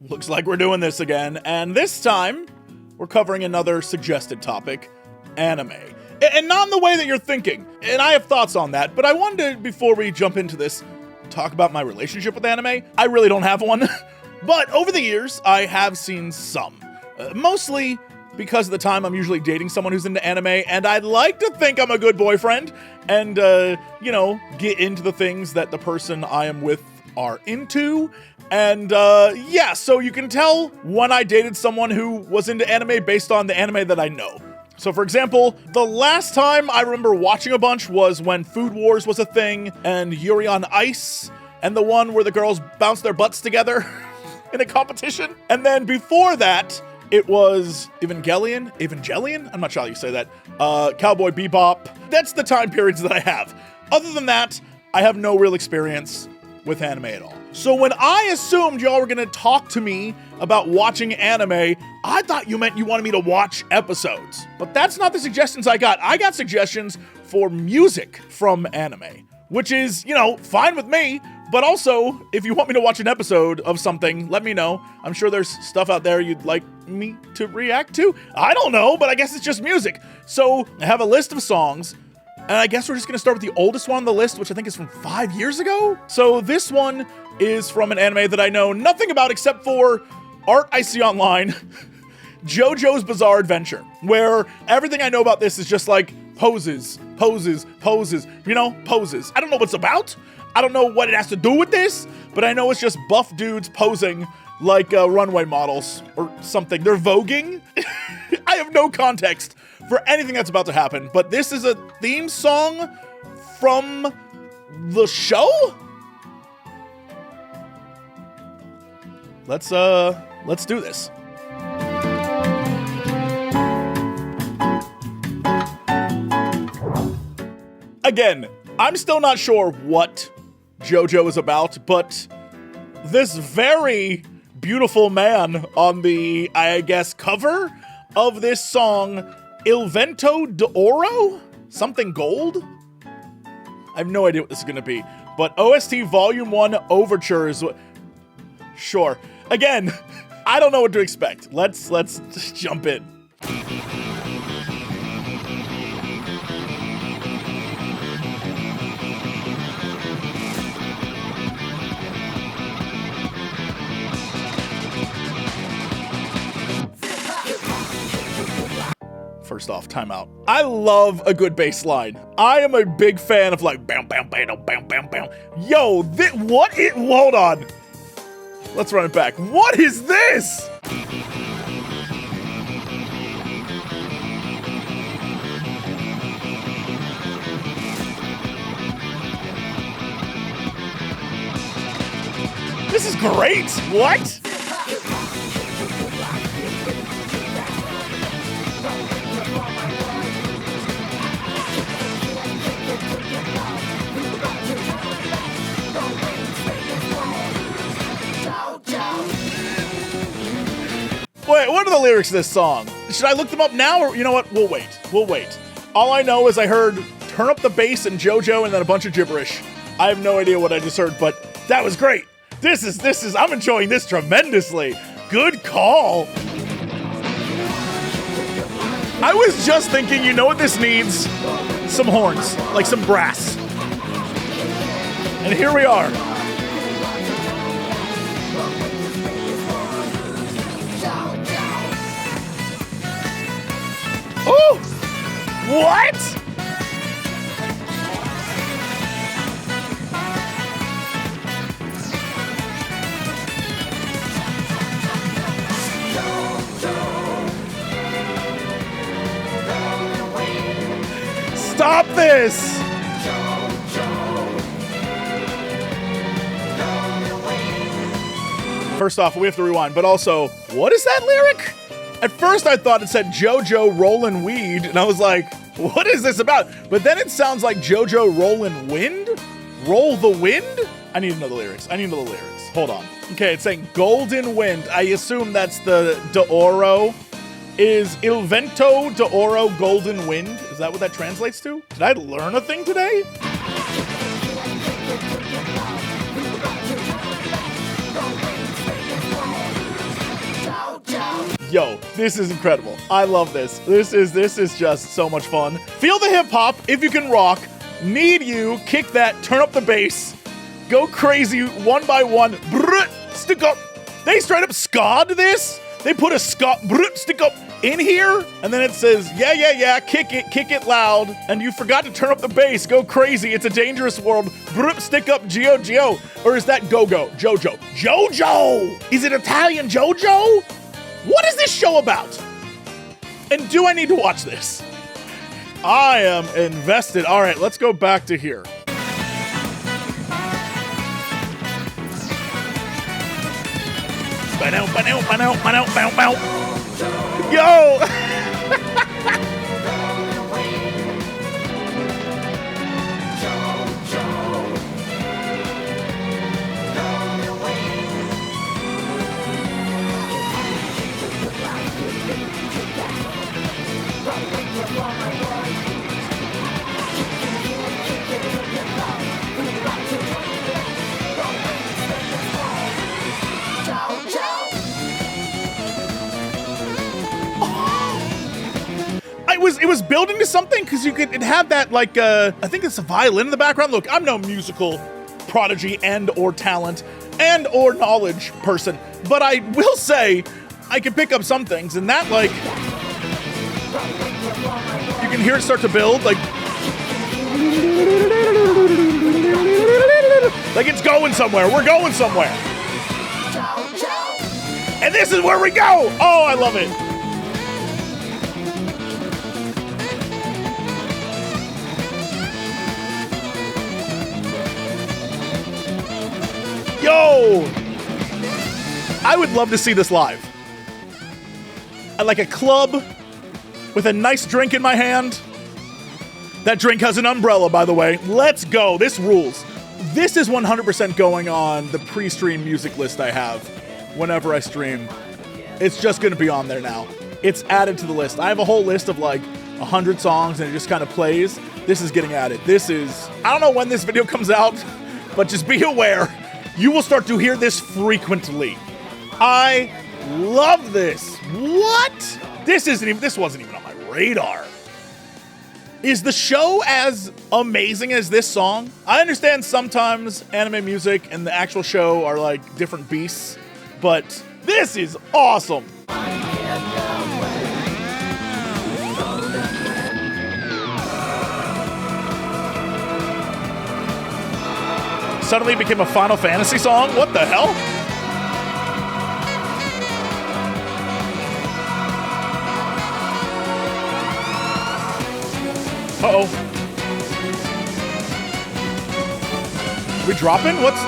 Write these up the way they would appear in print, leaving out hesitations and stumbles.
Looks like we're doing this again, and this time, we're covering another suggested topic, anime. And not in the way that you're thinking, and I have thoughts on that, but I wanted to, before we jump into this, talk about my relationship with anime. I really don't have one, but over the years, I have seen some. Mostly because of the time I'm usually dating someone who's into anime, and I'd like to think I'm a good boyfriend, and, get into the things that the person I am with are into. And yeah, so you can tell when I dated someone who was into anime based on the anime that I know. So for example, the last time I remember watching a bunch was when Food Wars was a thing, and Yuri on Ice, and the one where the girls bounce their butts together in a competition. And then before that, it was Evangelion? I'm not sure how you say that. Cowboy Bebop. That's the time periods that I have. Other than that, I have no real experience with anime at all. So when I assumed y'all were gonna talk to me about watching anime, I thought you meant you wanted me to watch episodes. But that's not the suggestions I got. I got suggestions for music from anime, which is, fine with me. But also, if you want me to watch an episode of something, let me know. I'm sure there's stuff out there you'd like me to react to. I don't know, but I guess it's just music. So I have a list of songs, and I guess we're just gonna start with the oldest one on the list, which I think is from 5 years ago. So this one is from an anime that I know nothing about except for art I see online, JoJo's Bizarre Adventure, where everything I know about this is just like poses, poses, poses, poses. I don't know what it's about. I don't know what it has to do with this, but I know it's just buff dudes posing like runway models or something. They're voguing. I have no context for anything that's about to happen, but this is a theme song from the show? Let's do this. Again, I'm still not sure what JoJo is about, but this very beautiful man on the, I guess, cover of this song, Vento D'oro? Something gold? I have no idea what this is gonna be, but OST Volume 1 Overture is what... Sure. Again, I don't know what to expect. Let's just jump in. First off, timeout. I love a good bass line. I am a big fan of like bam bam bam bam bam bam. Yo, hold on. Let's run it back. What is this? This is great. What? Wait, what are the lyrics of this song? Should I look them up now, or you know what? We'll wait. All I know is I heard turn up the bass and JoJo and then a bunch of gibberish. I have no idea what I just heard, but that was great. This is, I'm enjoying this tremendously. Good call. I was just thinking, you know what this needs? Some horns, like some brass. And here we are. Oh! What? Stop this! First off, we have to rewind, but also, what is that lyric? At first I thought it said JoJo rollin' weed, and I was like, what is this about? But then it sounds like JoJo rollin' wind? Roll the wind? I need to know the lyrics. Hold on. Okay, it's saying golden wind. I assume that's the D'oro. Is Il Vento D'oro golden wind? Is that what that translates to? Did I learn a thing today? Yo, this is incredible. I love this. This is just so much fun. Feel the hip hop if you can rock. Need you, kick that, turn up the bass. Go crazy one by one. Brrrt, stick up. They straight up sca'd this. They put a ska stick up in here, and then it says, yeah, kick it loud. And you forgot to turn up the bass. Go crazy. It's a dangerous world. Stick up, Geo. Or is that Go-Go? JoJo. JoJo! Is it Italian JoJo? What is this show about? And do I need to watch this? I am invested. All right, let's go back to here. Yo! It was building to something because it had that like I think it's a violin in the background. Look, I'm no musical prodigy and or talent and or knowledge person, but I will say I can pick up some things, and that like you can hear it start to build like it's going somewhere. We're going somewhere. And this is where we go. Oh, I love it. Yo! I would love to see this live. At like a club with a nice drink in my hand. That drink has an umbrella, by the way. Let's go. This rules. This is 100% going on the pre-stream music list I have whenever I stream. It's just going to be on there now. It's added to the list. I have a whole list of like 100 songs and it just kind of plays. This is getting added. This is, I don't know when this video comes out, but just be aware. You will start to hear this frequently. I love this. What? This wasn't even on my radar. Is the show as amazing as this song? I understand sometimes anime music and the actual show are like different beasts, but this is awesome. Suddenly became a Final Fantasy song? What the hell? Uh-oh. We dropping? What's...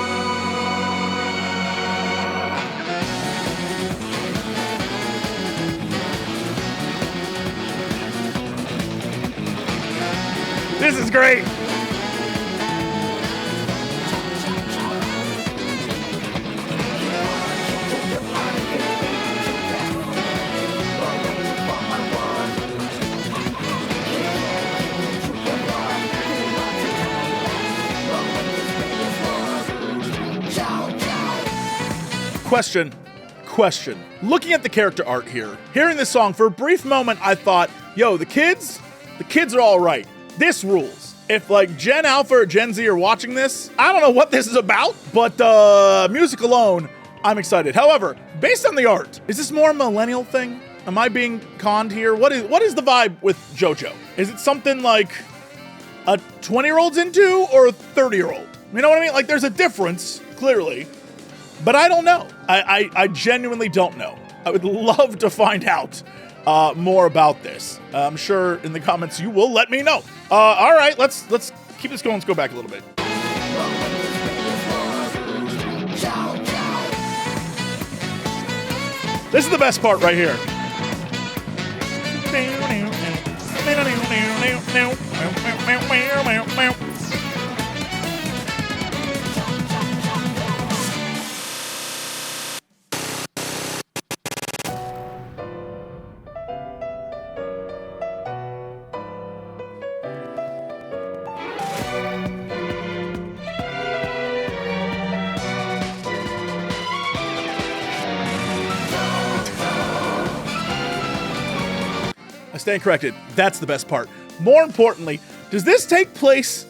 This is great. Question. Looking at the character art here, hearing this song, for a brief moment, I thought, yo, the kids are all right. This rules. If like Gen Alpha or Gen Z are watching this, I don't know what this is about, but music alone, I'm excited. However, based on the art, is this more a millennial thing? Am I being conned here? What is the vibe with JoJo? Is it something like a 20-year-old's into or a 30-year-old? You know what I mean? Like there's a difference, clearly. But I don't know. I genuinely don't know. I would love to find out more about this. I'm sure in the comments you will let me know. All right, let's keep this going. Let's go back a little bit. This is the best part right here. I stand corrected. That's the best part. More importantly, does this take place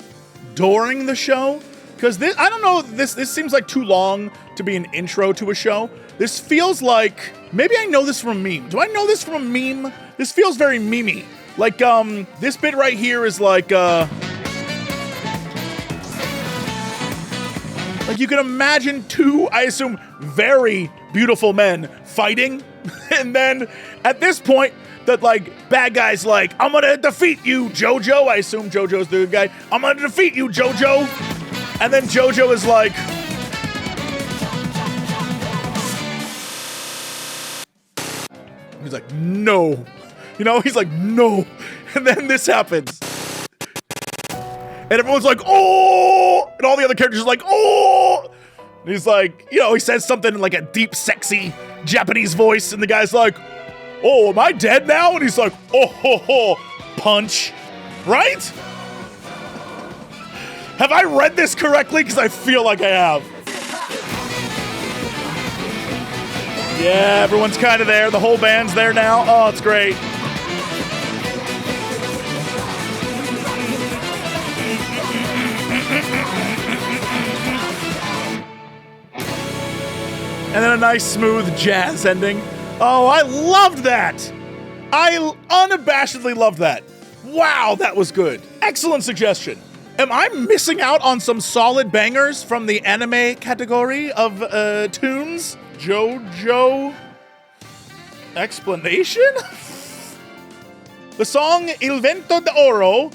during the show? Because this, I don't know, this seems like too long to be an intro to a show. This feels like, maybe I know this from a meme. Do I know this from a meme? This feels very meme-y. Like, this bit right here is like you can imagine two, I assume, very beautiful men fighting. And then at this point, that like bad guy's like, I'm gonna defeat you, JoJo. I assume JoJo's the good guy. I'm gonna defeat you, JoJo. And then JoJo is like, he's like, no. You know, he's like, no. And then this happens. And everyone's like, oh! And all the other characters are like, oh! And he's like, you know, he says something in like a deep, sexy Japanese voice. And the guy's like, oh, am I dead now? And he's like, oh, ho, ho, punch. Right? Have I read this correctly? Because I feel like I have. Yeah, everyone's kind of there. The whole band's there now. Oh, it's great. And then a nice, smooth jazz ending. Oh, I loved that. I unabashedly loved that. Wow, that was good. Excellent suggestion. Am I missing out on some solid bangers from the anime category of tunes? JoJo explanation? The song Il Vento D'oro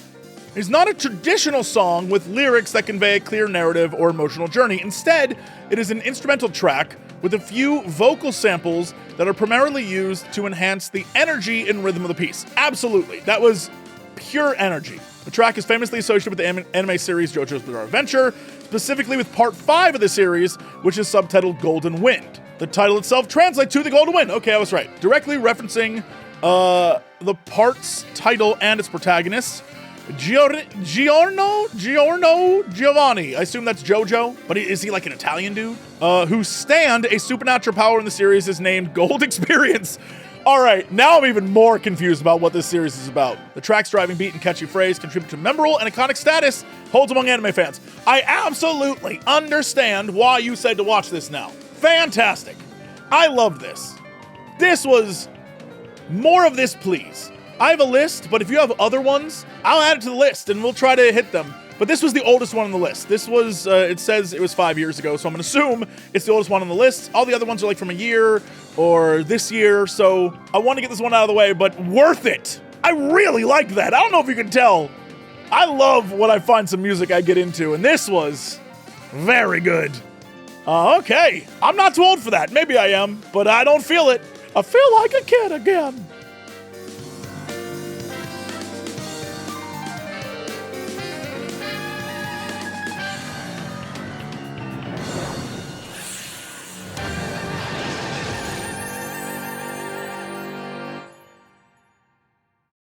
is not a traditional song with lyrics that convey a clear narrative or emotional journey. Instead, it is an instrumental track with a few vocal samples that are primarily used to enhance the energy and rhythm of the piece. Absolutely. That was pure energy. The track is famously associated with the anime series JoJo's Bizarre Adventure, specifically with part 5 of the series, which is subtitled Golden Wind. The title itself translates to the Golden Wind. Okay, I was right. Directly referencing the part's title and its protagonist, Giorno Giovanni. I assume that's JoJo, but is he like an Italian dude? Whose stand, a supernatural power in the series, is named Gold Experience. All right, now I'm even more confused about what this series is about. The track's driving beat and catchy phrase contribute to memorable and iconic status holds among anime fans. I absolutely understand why you said to watch this now. Fantastic. I love this. This was more of this, please. I have a list, but if you have other ones, I'll add it to the list and we'll try to hit them. But this was the oldest one on the list. This was, it says it was 5 years ago, so I'm gonna assume it's the oldest one on the list. All the other ones are like from a year or this year, so I want to get this one out of the way, but worth it. I really liked that. I don't know if you can tell. I love when I find some music I get into, and this was very good. Okay, I'm not too old for that. Maybe I am, but I don't feel it. I feel like a kid again.